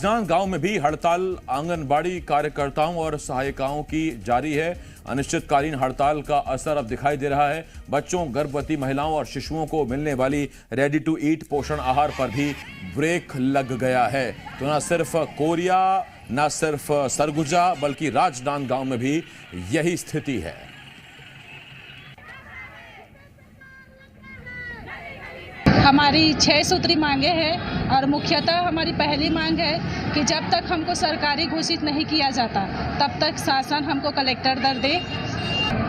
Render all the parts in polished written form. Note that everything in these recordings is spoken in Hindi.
राजनांदगांव में भी हड़ताल आंगनबाड़ी कार्यकर्ताओं और सहायिकाओं की जारी है। अनिश्चितकालीन हड़ताल का असर अब दिखाई दे रहा है। बच्चों, गर्भवती महिलाओं और शिशुओं को मिलने वाली रेडी टू ईट पोषण आहार पर भी ब्रेक लग गया है। तो न सिर्फ कोरिया, न सिर्फ सरगुजा, बल्कि राजनांदगांव में भी यही स्थिति है। हमारी 6 सूत्री मांगे हैं और मुख्यतः हमारी पहली मांग है कि जब तक हमको सरकारी घोषित नहीं किया जाता तब तक शासन हमको कलेक्टर दर दे।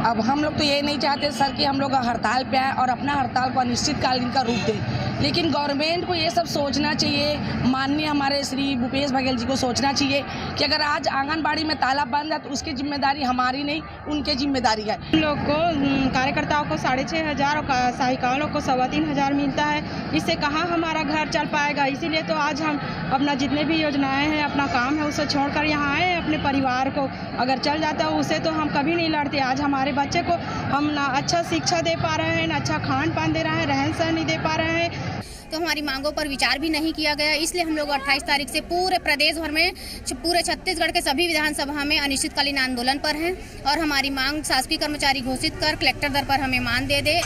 अब हम लोग तो ये नहीं चाहते सर कि हम लोग हड़ताल पे आए और अपना हड़ताल को अनिश्चितकालीन का रूप दें, लेकिन गवर्नमेंट को ये सब सोचना चाहिए। माननीय हमारे श्री भूपेश बघेल जी को सोचना चाहिए कि अगर आज आंगनबाड़ी में ताला बंद है तो उसकी जिम्मेदारी हमारी नहीं, उनकी जिम्मेदारी है। हम लोग को कार्यकर्ताओं को 6,500 और सहायिकाओं लोग को 3,500 मिलता है। इससे कहाँ हमारा घर चल पाएगा। इसीलिए तो आज हम अपना जितने भी योजनाएं हैं, अपना काम है, उसे छोड़कर यहाँ आए। अपने परिवार को अगर चल जाता है उसे तो हम कभी नहीं लड़ते। आज हमारे बच्चे को हम ना अच्छा शिक्षा दे पा रहे हैं, ना अच्छा खान पान दे रहे हैं, रहन सहन नहीं दे पा रहे हैं। तो हमारी मांगों पर विचार भी नहीं किया गया। इसलिए हम लोग 28 तारीख से पूरे प्रदेश भर में, पूरे छत्तीसगढ़ के सभी विधानसभा में अनिश्चितकालीन आंदोलन पर हैं और हमारी मांग शासकीय कर्मचारी घोषित कर कलेक्टर दर पर हमें मान दे दे।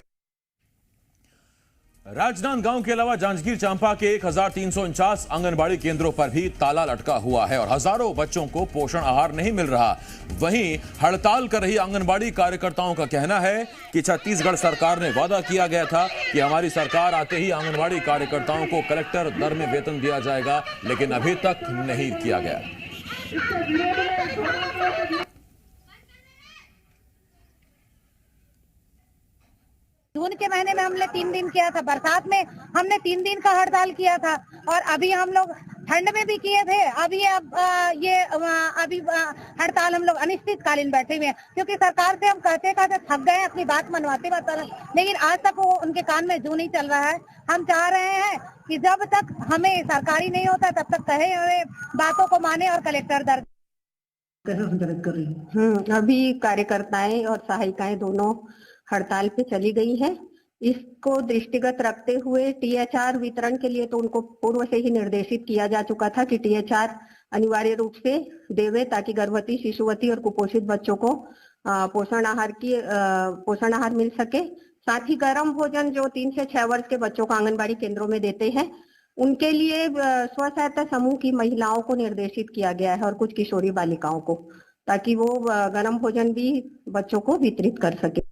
राजनांदगांव के अलावा जांजगीर चांपा के 1349 आंगनबाड़ी केंद्रों पर भी ताला लटका हुआ है और हजारों बच्चों को पोषण आहार नहीं मिल रहा। वहीं हड़ताल कर रही आंगनबाड़ी कार्यकर्ताओं का कहना है कि छत्तीसगढ़ सरकार ने वादा किया गया था कि हमारी सरकार आते ही आंगनबाड़ी कार्यकर्ताओं को कलेक्टर दर में वेतन दिया जाएगा, लेकिन अभी तक नहीं किया गया। जून के महीने में हमने 3 दिन किया था, बरसात में हमने 3 दिन का हड़ताल किया था और अभी हम लोग ठंड में भी किए थे। अभी अभी हड़ताल हम लोग अनिश्चितकालीन बैठे हुए हैं क्योंकि सरकार से हम कहते थक गए, अपनी बात मनवाते, लेकिन आज तक वो उनके कान में जू नहीं चल रहा है। हम चाह रहे हैं कि जब तक हमें सरकारी नहीं होता तब तक कहे हुए बातों को माने और कलेक्टर दर। अभी कार्यकर्ताएं और सहायिकाएं दोनों हड़ताल पे चली गई है। इसको दृष्टिगत रखते हुए टीएचआर वितरण के लिए तो उनको पूर्व से ही निर्देशित किया जा चुका था कि टीएचआर अनिवार्य रूप से देवे ताकि गर्भवती, शिशुवती और कुपोषित बच्चों को पोषण आहार मिल सके। साथ ही गर्म भोजन जो 3 से 6 वर्ष के बच्चों को आंगनबाड़ी केंद्रों में देते हैं उनके लिए स्व सहायता समूह की महिलाओं को निर्देशित किया गया है और कुछ किशोरी बालिकाओं को, ताकि वो गर्म भोजन भी बच्चों को वितरित कर सके।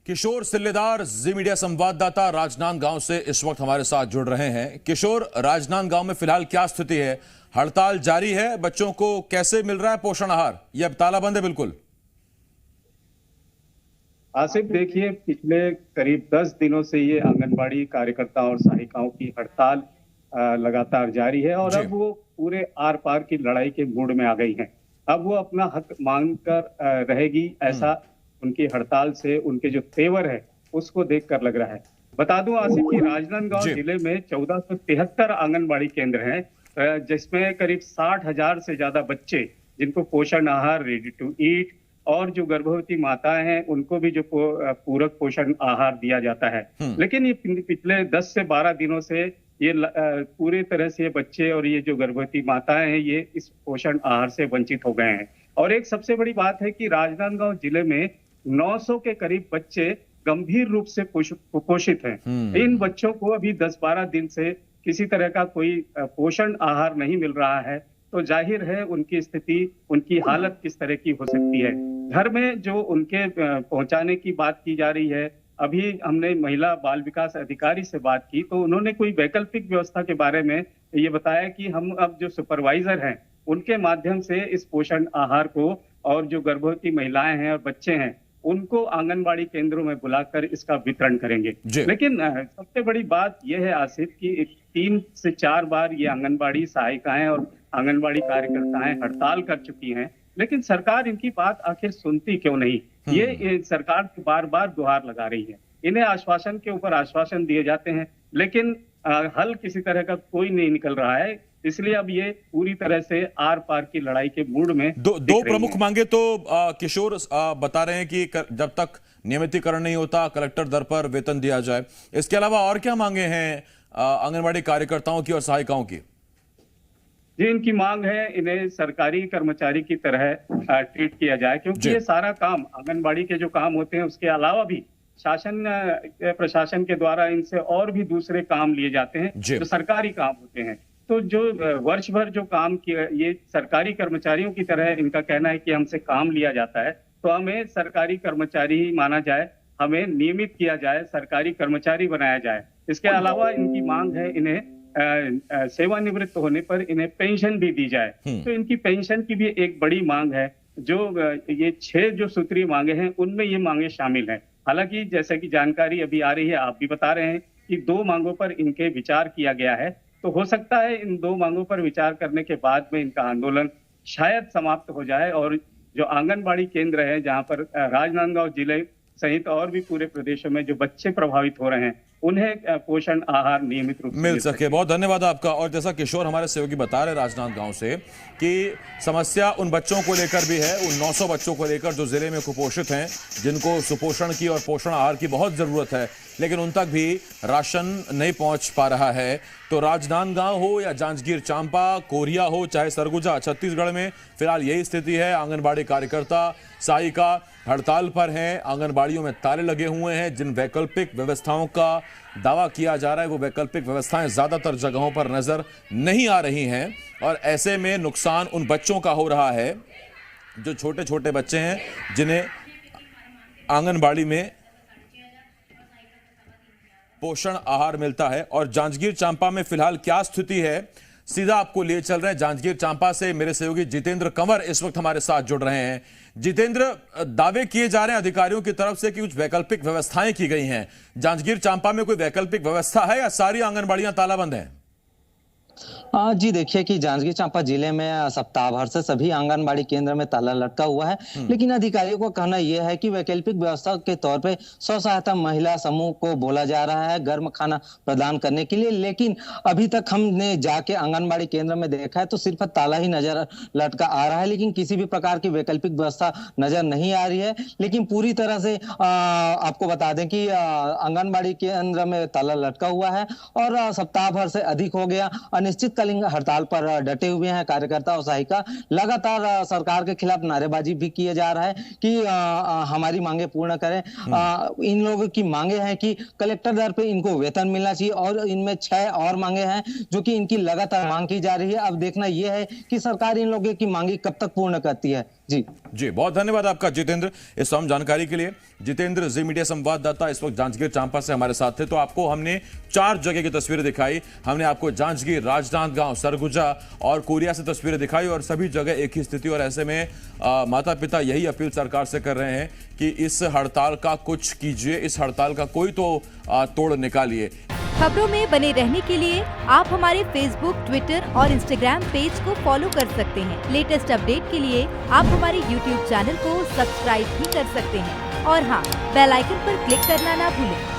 किशोर सिल्लेदार जी मीडिया संवाददाता राजनांदगांव से इस वक्त हमारे साथ जुड़ रहे हैं। किशोर, राजनांदगांव में फिलहाल क्या स्थिति है? हड़ताल जारी है, बच्चों को कैसे मिल रहा है पोषण आहार? यह तालाबंद है बिल्कुल। आसिफ, देखिए, पिछले करीब 10 दिनों से ये आंगनबाड़ी कार्यकर्ताओं और सहायिकाओं की हड़ताल लगातार जारी है और अब वो पूरे आर पार की लड़ाई के मूड में आ गई हैं। अब वो अपना हक मांग कर रहेगी, ऐसा उनकी हड़ताल से उनके जो तेवर है उसको देखकर लग रहा है। बता दूं आसिफ कि राजनांदगांव जिले में 1473 आंगनबाड़ी केंद्र हैं, जिसमें करीब 60,000 से ज्यादा बच्चे जिनको पोषण आहार, रेडी टू ईट और जो गर्भवती माताएं हैं उनको भी जो पूरक पोषण आहार दिया जाता है। लेकिन ये पिछले 10 से 12 दिनों से ये पूरी तरह से ये बच्चे और ये जो गर्भवती माताएं हैं ये इस पोषण आहार से वंचित हो गए हैं। और एक सबसे बड़ी बात है कि राजनांदगांव जिले में 900 के करीब बच्चे गंभीर रूप से कुपोषित हैं। इन बच्चों को अभी 10-12 दिन से किसी तरह का कोई पोषण आहार नहीं मिल रहा है, तो जाहिर है उनकी स्थिति, उनकी हालत किस तरह की हो सकती है। घर में जो उनके पहुंचाने की बात की जा रही है, अभी हमने महिला बाल विकास अधिकारी से बात की तो उन्होंने कोई वैकल्पिक व्यवस्था के बारे में ये बताया कि हम अब जो सुपरवाइजर हैं उनके माध्यम से इस पोषण आहार को, और जो गर्भवती महिलाएं हैं और बच्चे हैं उनको आंगनबाड़ी केंद्रों में बुलाकर इसका वितरण करेंगे। लेकिन सबसे बड़ी बात यह है आसिफ कि 3 से 4 बार ये आंगनबाड़ी सहायिकाएं और आंगनबाड़ी कार्यकर्ताएं हड़ताल कर चुकी हैं, लेकिन सरकार इनकी बात आखिर सुनती क्यों नहीं? ये सरकार बार बार गुहार लगा रही है। इन्हें आश्वासन के ऊपर आश्वासन दिए जाते हैं, लेकिन हल किसी तरह का कोई नहीं निकल रहा है। इसलिए अब ये पूरी तरह से आर पार की लड़ाई के मूड में दो प्रमुख मांगे तो किशोर बता रहे हैं कि जब तक नियमितीकरण नहीं होता कलेक्टर दर पर वेतन दिया जाए। इसके अलावा और क्या मांगे हैं आंगनबाड़ी कार्यकर्ताओं की और सहायिकाओं की? जो इनकी मांग है, इन्हें सरकारी कर्मचारी की तरह ट्रीट किया जाए, क्योंकि ये सारा काम आंगनबाड़ी के जो काम होते हैं उसके अलावा भी शासन प्रशासन के द्वारा इनसे और भी दूसरे काम लिए जाते हैं जो सरकारी काम होते हैं। तो जो वर्ष भर जो काम किया, ये सरकारी कर्मचारियों की तरह इनका कहना है कि हमसे काम लिया जाता है, तो हमें सरकारी कर्मचारी ही माना जाए, हमें नियमित किया जाए, सरकारी कर्मचारी बनाया जाए। इसके अलावा इनकी मांग है, इन्हें सेवानिवृत्त होने पर इन्हें पेंशन भी दी जाए। तो इनकी पेंशन की भी एक बड़ी मांग है। जो ये 6 जो सूत्रीय मांगे हैं उनमें ये मांगे शामिल हैं। हालांकि जैसे कि जानकारी अभी आ रही है, आप भी बता रहे हैं कि 2 मांगों पर इनके विचार किया गया है, तो हो सकता है इन 2 मांगों पर विचार करने के बाद में इनका आंदोलन शायद समाप्त हो जाए और जो आंगनबाड़ी केंद्र है, जहां पर राजनांदगांव जिले सहित और भी पूरे प्रदेशों में जो बच्चे प्रभावित हो रहे हैं, उन्हें पोषण आहार नियमित रूप से मिल सके। बहुत धन्यवाद आपका। और जैसा किशोर हमारे सहयोगी बता रहे राजनांदगांव से कि समस्या उन बच्चों को लेकर भी है, उन 900 बच्चों को लेकर जो जिले में कुपोषित हैं, जिनको सुपोषण की और पोषण आहार की बहुत जरूरत है, लेकिन उन तक भी राशन नहीं पहुंच पा रहा है। तो राजनांदगांव हो या जांजगीर चांपा, कोरिया हो, चाहे सरगुजा, छत्तीसगढ़ में फिलहाल यही स्थिति है। आंगनबाड़ी कार्यकर्ता, सहायिका हड़ताल पर हैं, आंगनबाड़ियों में ताले लगे हुए हैं। जिन वैकल्पिक व्यवस्थाओं का दावा किया जा रहा है वो वैकल्पिक व्यवस्थाएं ज्यादातर जगहों पर नजर नहीं आ रही हैं, और ऐसे में नुकसान उन बच्चों का हो रहा है जो छोटे छोटे बच्चे हैं, जिन्हें आंगनबाड़ी में पोषण आहार मिलता है। और जांजगीर चांपा में फिलहाल क्या स्थिति है, सीधा आपको ले चल रहे हैं। जांजगीर चांपा से मेरे सहयोगी जितेंद्र कंवर इस वक्त हमारे साथ जुड़ रहे हैं। जितेंद्र, दावे किए जा रहे हैं अधिकारियों की तरफ से कि कुछ वैकल्पिक व्यवस्थाएं की गई हैं। जांजगीर चांपा में कोई वैकल्पिक व्यवस्था है या सारी आंगनबाड़ियां तालाबंद हैं? जी देखिए कि जांजगीर चांपा जिले में सप्ताह भर से सभी आंगनबाड़ी केंद्र में ताला लटका हुआ है, लेकिन अधिकारियों का कहना यह है कि वैकल्पिक व्यवस्था के तौर पे स्व सहायता महिला समूह को बोला जा रहा है गर्म खाना प्रदान करने के लिए, लेकिन अभी तक हमने जाके आंगनबाड़ी केंद्र में देखा है तो सिर्फ ताला ही नजर लटका आ रहा है, लेकिन किसी भी प्रकार की वैकल्पिक व्यवस्था नजर नहीं आ रही है। लेकिन पूरी तरह से आपको बता दें कि आंगनबाड़ी केंद्र में ताला लटका हुआ है और सप्ताह भर से अधिक हो गया अनिश्चितकालीन हड़ताल पर डटे हुए हैं कार्यकर्ता और सहायिका। लगातार सरकार के खिलाफ नारेबाजी भी किया जा रहा है कि हमारी मांगे पूर्ण करें। इन लोगों की मांगे हैं कि कलेक्टर दर पे इनको वेतन मिलना चाहिए और इनमें 6 और मांगे हैं जो कि इनकी लगातार मांग की जा रही है। अब देखना यह है कि सरकार इन लोगों की मांगे कब तक पूर्ण करती है। जी बहुत धन्यवाद आपका जितेंद्र इस तमाम जानकारी के लिए। जितेंद्र जी मीडिया संवाददाता इस वक्त जांजगीर चांपा से हमारे साथ थे। तो आपको हमने 4 जगह की तस्वीरें दिखाई। हमने आपको जांजगीर, राजनांदगांव, सरगुजा और कोरिया से तस्वीरें दिखाई और सभी जगह एक ही स्थिति। और ऐसे में माता पिता यही अपील सरकार से कर रहे हैं कि इस हड़ताल का कुछ कीजिए, इस हड़ताल का कोई तो तोड़ निकालिए। खबरों में बने रहने के लिए आप हमारे फेसबुक, ट्विटर और इंस्टाग्राम पेज को फॉलो कर सकते हैं। लेटेस्ट अपडेट के लिए आप हमारे यूट्यूब चैनल को सब्सक्राइब भी कर सकते हैं और हाँ, बेल आइकन पर क्लिक करना ना भूलें।